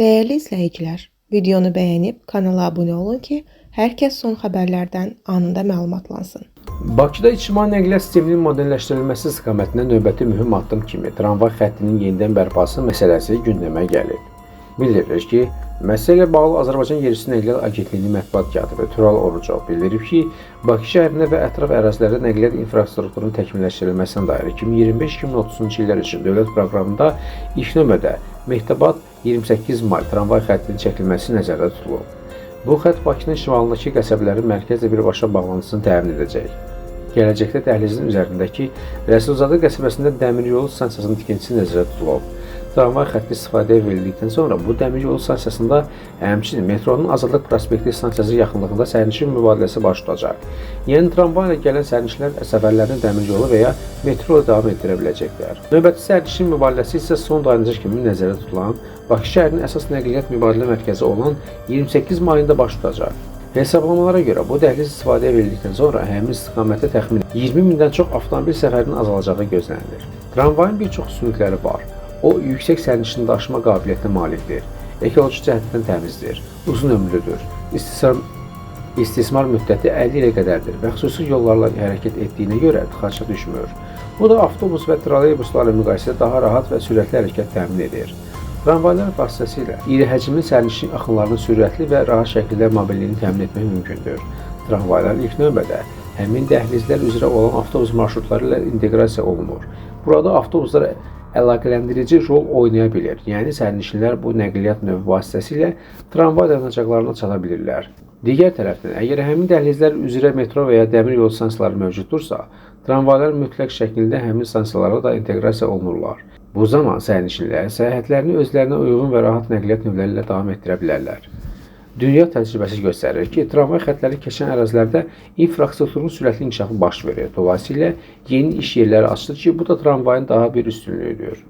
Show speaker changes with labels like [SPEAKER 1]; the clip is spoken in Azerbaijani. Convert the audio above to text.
[SPEAKER 1] Değerli izləyicilər, videonu bəyənib kanala abunə olun ki, hər kəs son xəbərlərdən anında məlumatlansın.
[SPEAKER 2] Bakıda ictimai nəqliyyat sisteminin modelləşdirilməsi istiqamətində növbəti mühüm addım kimi tramvay xəttinin yenidən bərpası məsələsi gündəmə gəlib. Bildirilir ki, məsələ ilə bağlı Azərbaycan Yerüstü Nəqliyyat Agentliyinin mətbuat katibi Tural Orucov bildirib ki, Bakı şəhərində və ətraf ərazilərdə nəqliyyat infrastrukturunun təkmilləşdirilməsinə dair 2025-2030-cu illər üçün dövlət proqramında ilk növbədə Mehdabad 28 may tramvay xəttinin çəkilməsi nəzərdə tutulub. Bu xətt Bakının şimalındakı qəsəbələrin mərkəzlə birbaşa bağlantısını təmin edəcək. Gələcəkdə dəhlizin üzərindəki Rəsulzadə qəsəbəsində dəmir yolu stansiyasının tikintisi nəzərdə tutulub. Tramvay xətti istifadəyə verildikdən sonra bu dəmir yolu stansiyasında həmçinin metronun Azadlıq prospekti stansiyası yaxınlığında sərnişin mübadiləsi baş tutacaq. Yəni tramvay ilə gələn sərnişinlər səfərlərini dəmir yolu və ya metro ilə davam etdirə biləcəklər. Növbəti sərnişin mübadiləsi isə son dayanacaq kimi nəzərdə tutulan Bakı şəhərinin əsas nəqliyyat mübadilə mərkəzi olan 28 mayında baş tutacaq. Hesablamalara görə bu dəhliz istifadəyə verildikdən sonra həmin istiqamətdə təxminən 20 mindən çox avtomobil səfərinin azalacağı gözlənilir. Tramvayın bir çox üstünlükləri var. O, yüksək sərnişin daşıma qabiliyyətinə malikdir, ekoloji cəhətdən təmizdir, uzun ömürlüdür, istismar müddəti 50 ilə qədərdir və xüsusi yollarla hərəkət etdiyinə görə tıxaça düşmür. Bu da avtobus və trolleybuslarla müqayisədə daha rahat və sürətli hərəkət təmin edir. Tramvaylar vasitəsilə iri həcmli sərnişin axınlarının sürətli və rahat şəkildə mobilliyini təmin etmək mümkündür. Tramvaylar ilk növbədə həmin dəhlizlər üzrə olan avtobus marşrutları ilə inteqrasiya olunur. Burada avtobuslar əlaqələndirici rol oynaya bilir, yəni sərnişinlər bu nəqliyyat növü vasitəsilə tramvay dayanacaqlarına çata bilirlər. Digər tərəfdən, əgər həmin dəhlizlər üzrə metro və ya dəmir yolu stansiyaları mövcuddursa, tramvaylar mütləq şəkildə həmin stansiyalara da inteqrasiya olunurlar. Bu zaman sərnişinlər səyahətlərini özlərinə uyğun və rahat nəqliyyat növləri ilə davam etdirə bilərlər. Dünya təcrübəsi göstərir ki, tramvay xəttləri keçən ərazilərdə infrastrukturun sürətli inkişafı baş verir. Dolayısıyla yeni iş yerləri açılır ki, bu da tramvayın daha bir üstünlüyüdür.